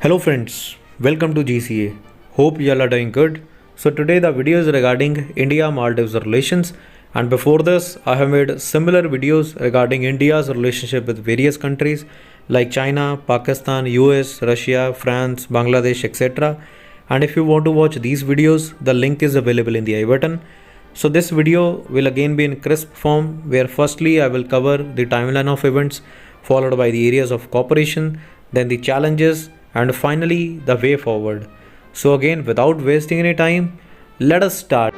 Hello friends, welcome to GCA. Hope you all are doing good. So today the video is regarding India-Maldives relations, and before this I have made similar videos regarding India's relationship with various countries like China, Pakistan, US, Russia, France, Bangladesh, etc. And if you want to watch these videos, the link is available in the I button. So this video will again be in crisp form, where firstly I will cover the timeline of events, followed by the areas of cooperation, then the challenges, and finally the way forward. So again, without wasting any time, let us start.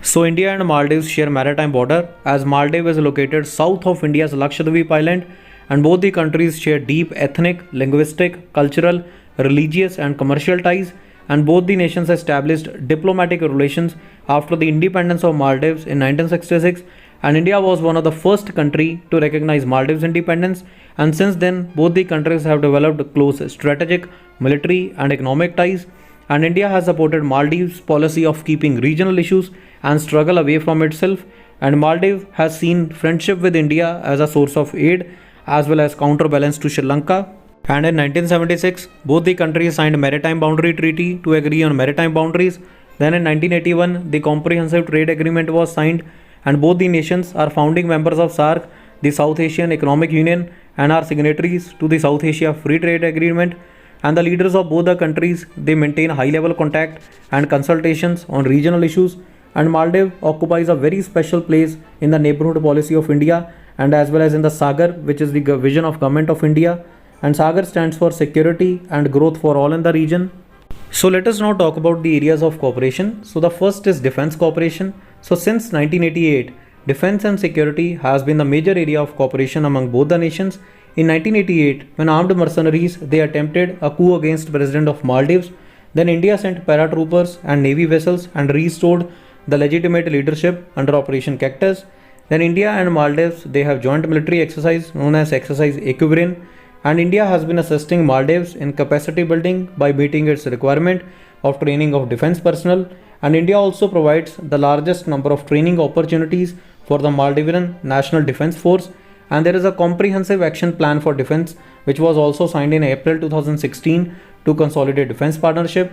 So India and Maldives share maritime border, as Maldives is located south of India's Lakshadweep island, and both the countries share deep ethnic, linguistic, cultural, religious and commercial ties, and both the nations established diplomatic relations after the independence of Maldives in 1966, and India was one of the first country to recognize Maldives independence, and since then both the countries have developed close strategic, military and economic ties, and India has supported Maldives' policy of keeping regional issues and struggle away from itself, and Maldives has seen friendship with India as a source of aid as well as counterbalance to Sri Lanka. And in 1976, both the countries signed a maritime boundary treaty to agree on maritime boundaries. Then in 1981, the Comprehensive Trade Agreement was signed, and both the nations are founding members of SAARC, the South Asian Economic Union, and are signatories to the South Asia Free Trade Agreement. And the leaders of both the countries, they maintain high-level contact and consultations on regional issues. And Maldives occupies a very special place in the neighborhood policy of India, and as well as in the SAGAR, which is the vision of Government of India. And SAGAR stands for security and growth for all in the region. So let us now talk about the areas of cooperation. So the first is defense cooperation. So since 1988, defense and security has been the major area of cooperation among both the nations. In 1988, when armed mercenaries they attempted a coup against President of Maldives, then India sent paratroopers and navy vessels and restored the legitimate leadership under Operation Cactus. Then India and Maldives they have joint military exercise known as Exercise Equilibrium, and India has been assisting Maldives in capacity building by meeting its requirement of training of defense personnel, and India also provides the largest number of training opportunities for the Maldivian National Defense Force, and there is a comprehensive action plan for defense which was also signed in April 2016 to consolidate defense partnership.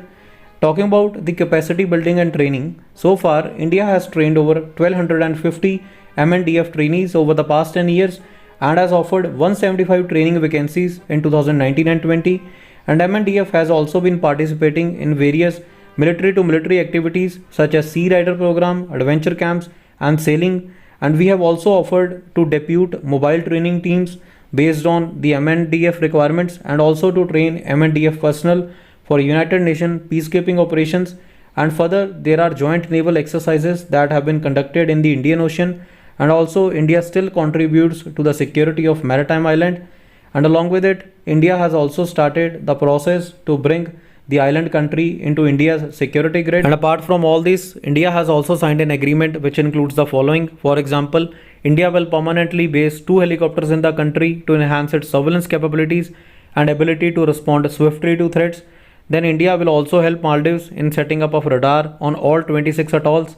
Talking about the capacity building and training, so far India has trained over 1250 MNDF trainees over the past 10 years and has offered 175 training vacancies in 2019 and 20, and MNDF has also been participating in various military to military activities such as Sea Rider program, adventure camps and sailing, and we have also offered to depute mobile training teams based on the MNDF requirements and also to train MNDF personnel for United Nations peacekeeping operations. And further, there are joint naval exercises that have been conducted in the Indian Ocean, and also India still contributes to the security of maritime island, and along with it India has also started the process to bring the island country into India's security grid. And apart from all this, India has also signed an agreement which includes the following. For example, India will permanently base 2 helicopters in the country to enhance its surveillance capabilities and ability to respond swiftly to threats. Then India will also help Maldives in setting up of radar on all 26 atolls,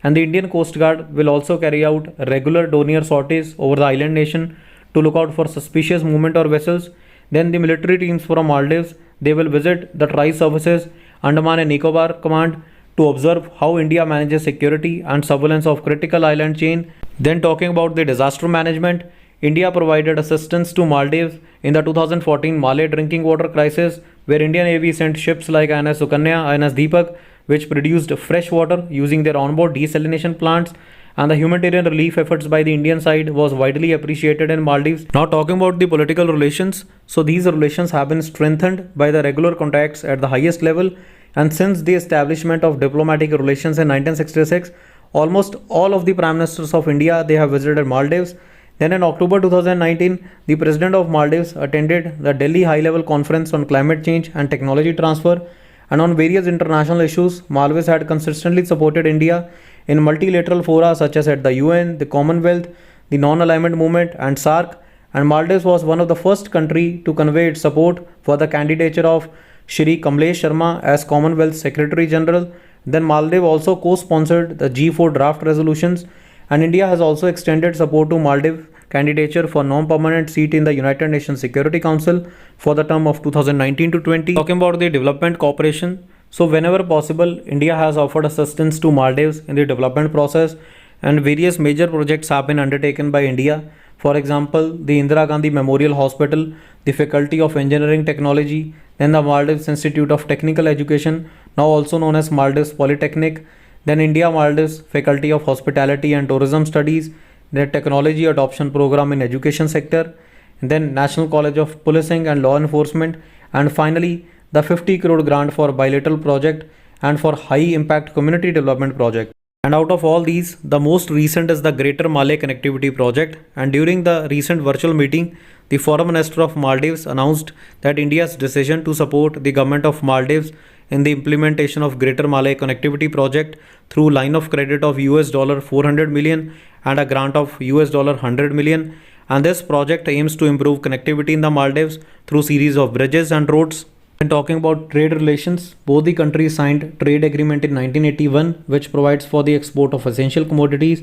and the Indian Coast Guard will also carry out regular doonier sorties over the island nation to look out for suspicious movement or vessels. Then the military teams from Maldives they will visit the Tri-Services Andaman and Nicobar Command to observe how India manages security and surveillance of critical island chain. Then talking about the disaster management, India provided assistance to Maldives in the 2014 Malay drinking water crisis, where Indian Navy sent ships like INS Sukanya, INS Deepak, which produced fresh water using their onboard desalination plants, and the humanitarian relief efforts by the Indian side was widely appreciated in Maldives. Now talking about the political relations, so these relations have been strengthened by the regular contacts at the highest level, and since the establishment of diplomatic relations in 1966, almost all of the prime ministers of India they have visited Maldives. Then in October 2019, the president of Maldives attended the Delhi High Level Conference on Climate Change and Technology Transfer, and on various international issues, Maldives had consistently supported India in multilateral fora such as at the UN, the Commonwealth, the Non-Alignment Movement and SAARC, and Maldives was one of the first country to convey its support for the candidature of Shri Kamlesh Sharma as Commonwealth Secretary General. Then Maldives also co-sponsored the G4 draft resolutions, and India has also extended support to Maldives candidature for non-permanent seat in the United Nations Security Council for the term of 2019 to 20. Talking about the development cooperation, so whenever possible, India has offered assistance to Maldives in the development process, and various major projects have been undertaken by India. For example, the Indira Gandhi Memorial Hospital, the Faculty of Engineering Technology, then the Maldives Institute of Technical Education, now also known as Maldives Polytechnic, then India Maldives Faculty of Hospitality and Tourism Studies, the Technology Adoption Program in Education Sector, and then National College of Policing and Law Enforcement, and finally the 50 crore grant for bilateral project and for high impact community development project. And out of all these, the most recent is the Greater Malay Connectivity Project. And during the recent virtual meeting, the Foreign Minister of Maldives announced that India's decision to support the government of Maldives in the implementation of Greater Malay Connectivity Project through line of credit of $400 million and a grant of $100 million. And this project aims to improve connectivity in the Maldives through series of bridges and roads. And talking about trade relations, both the countries signed trade agreement in 1981, which provides for the export of essential commodities.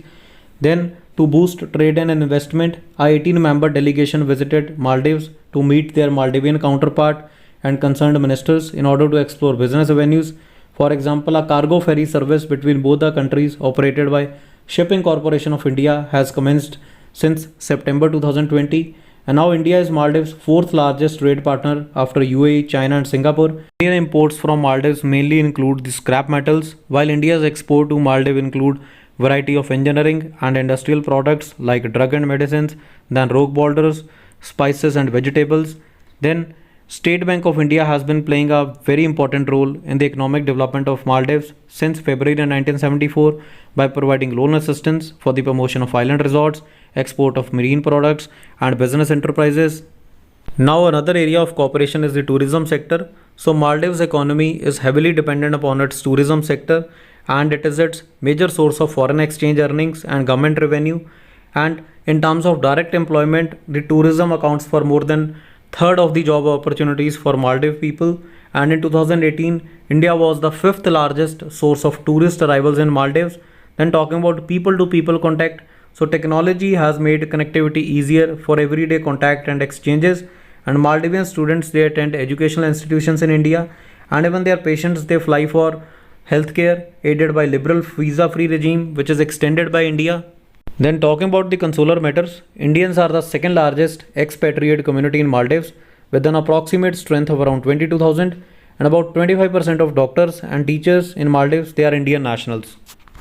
Then, to boost trade and investment, a 18-member delegation visited Maldives to meet their Maldivian counterpart and concerned ministers in order to explore business avenues. For example, a cargo ferry service between both the countries operated by Shipping Corporation of India has commenced since September 2020. And now India is Maldives' fourth largest trade partner after UAE, China and Singapore. Indian imports from Maldives mainly include the scrap metals, while India's export to Maldives include variety of engineering and industrial products like drug and medicines, then rock boulders, spices and vegetables. Then State Bank of India has been playing a very important role in the economic development of Maldives since February 1974 by providing loan assistance for the promotion of island resorts, export of marine products and business enterprises. Now another area of cooperation is the tourism sector. So Maldives economy is heavily dependent upon its tourism sector, and it is its major source of foreign exchange earnings and government revenue. And in terms of direct employment, the tourism accounts for more than third of the job opportunities for Maldives people. And in 2018, India was the fifth largest source of tourist arrivals in Maldives. Then talking about people to people contact, so technology has made connectivity easier for everyday contact and exchanges. And Maldivian students, they attend educational institutions in India, and even their patients, they fly for healthcare aided by liberal visa free regime which is extended by India. Then talking about the consular matters, Indians are the second largest expatriate community in Maldives with an approximate strength of around 22,000, and about 25% of doctors and teachers in Maldives, they are Indian nationals.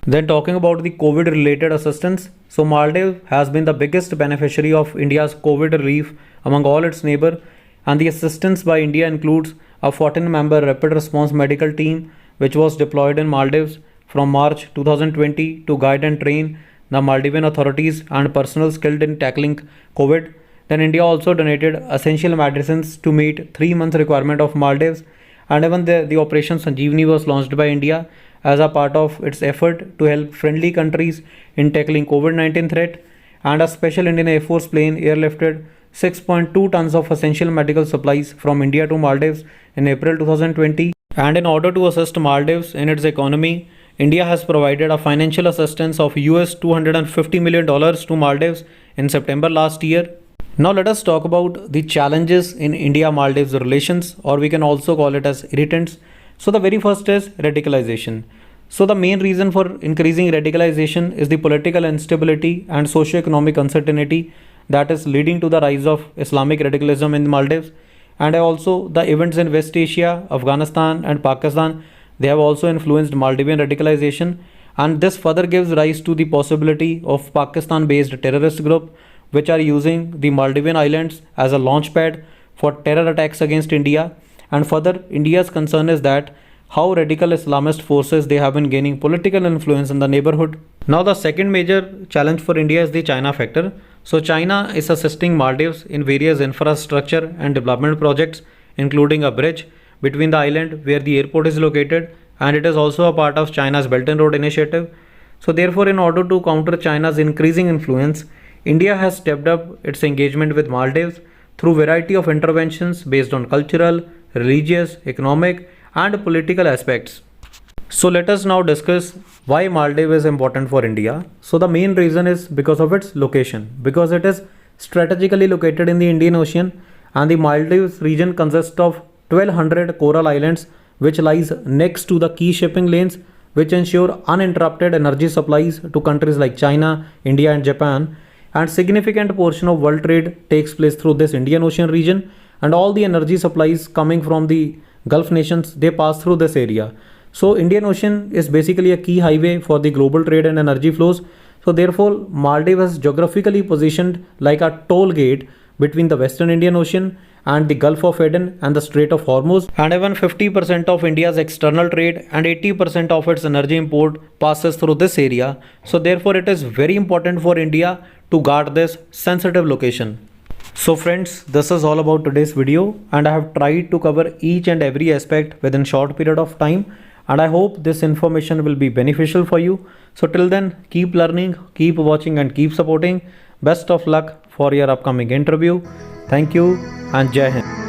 Then talking about the COVID related assistance, so Maldives has been the biggest beneficiary of India's COVID relief among all its neighbors, and the assistance by India includes a 14-member rapid response medical team which was deployed in Maldives from March 2020 to guide and train the Maldivian authorities and personnel skilled in tackling COVID. Then India also donated essential medicines to meet 3 months requirement of Maldives, and even the Operation Sanjeevani was launched by India as a part of its effort to help friendly countries in tackling COVID-19 threat. And a special Indian Air Force plane airlifted 6.2 tons of essential medical supplies from India to Maldives in April 2020. And in order to assist Maldives in its economy, India has provided a financial assistance of $250 million to Maldives in September last year. Now let us talk about the challenges in India-Maldives relations, or we can also call it as irritants. So the very first is radicalization. So the main reason for increasing radicalization is the political instability and socio-economic uncertainty that is leading to the rise of Islamic radicalism in Maldives. And also the events in West Asia, Afghanistan and Pakistan, they have also influenced Maldivian radicalization, and this further gives rise to the possibility of Pakistan-based terrorist group which are using the Maldivian islands as a launchpad for terror attacks against India. And further, India's concern is that how radical Islamist forces, they have been gaining political influence in the neighborhood. Now the second major challenge for India is the China factor. So China is assisting Maldives in various infrastructure and development projects, including a bridge between the island where the airport is located, and it is also a part of China's Belt and Road Initiative. So therefore, in order to counter China's increasing influence, India has stepped up its engagement with Maldives through variety of interventions based on cultural, religious, economic and political aspects. So let us now discuss why Maldives is important for India. So the main reason is because of its location, because it is strategically located in the Indian Ocean, and the Maldives region consists of 1200 coral islands which lies next to the key shipping lanes which ensure uninterrupted energy supplies to countries like China, India and Japan, and significant portion of world trade takes place through this Indian Ocean region, and all the energy supplies coming from the Gulf nations, they pass through this area. So Indian Ocean is basically a key highway for the global trade and energy flows. So therefore Maldives is geographically positioned like a toll gate between the Western Indian Ocean and the Gulf of Aden and the Strait of Hormuz, and even 50% of India's external trade and 80% of its energy import passes through this area. So therefore it is very important for India to guard this sensitive location. So friends, this is all about today's video, and I have tried to cover each and every aspect within short period of time, and I hope this information will be beneficial for you. So till then, keep learning, keep watching and keep supporting. Best of luck for your upcoming interview. Thank you and Jai Hind.